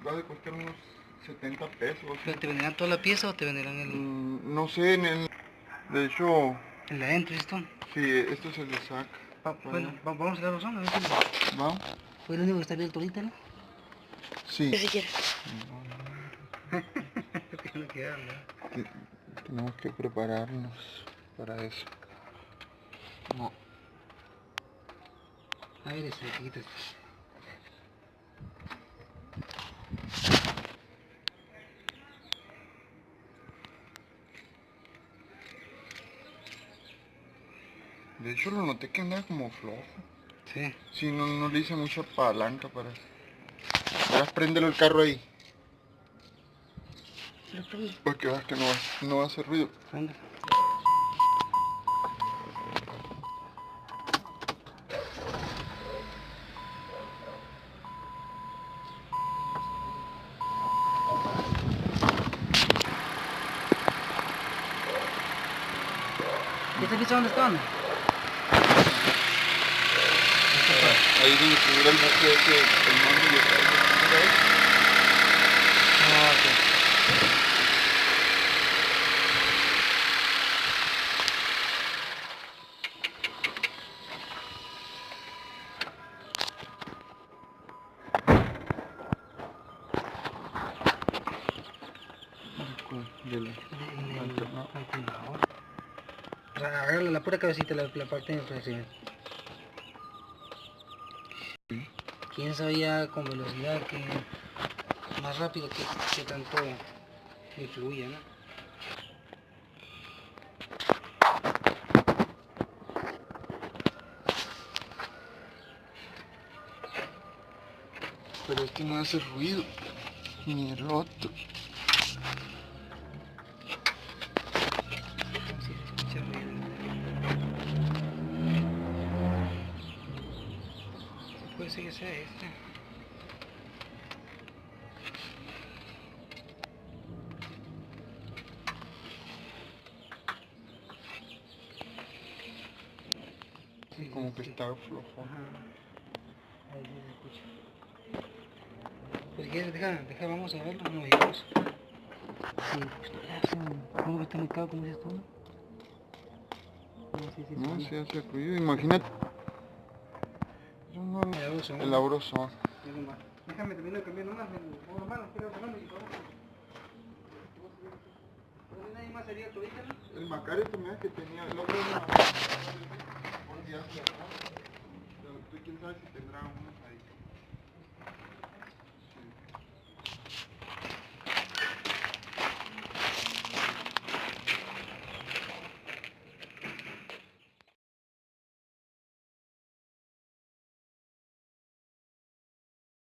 va a costar unos 70 pesos. ¿Pero te venderán toda la pieza o te venderán No sé, de hecho, el de adentro, esto? sí, esto se le saca. Bueno, vamos a la razón, a ver si... ¿Vamos? Fue lo único que está abierto ahorita, ¿no? Sí. Si quieres. No queda, ¿no? Tenemos que prepararnos para eso. No. A ver, ese, chiquitos. De hecho lo noté que anda como flojo. Sí. Sí, no le hice mucha palanca para... Ahora préndelo el carro ahí. Para que veas que no va a hacer ruido. Anda. ¿Esta pieza dónde está? Ahí donde tuviera el buque ese, el mando y el... Ah, ok. Del Alternador. O sea, agarra la pura cabecita, la parte de enfrente. ¿Quién sabía con velocidad que más rápido que tanto influye, no? Pero este no hace ruido, ni el otro. Sí, escucha ruido. Puede ser que sea este. Sí, como que está flojo. Ajá. Ahí sí se escucha. Pues si quieres, deja, vamos a verlo, no llegamos. Sí, pues ¿cómo que está muy caro, como dices tú? No, sí hace ruido, imagínate. El Aurozone. Déjame terminar de cambiar nomás el normal, quiero sacarlo y todo. ¿Nadie más sería tu hija? El Macario también que tenía el otro día. Un día, pero tú quién sabe si tendrá unos ahí.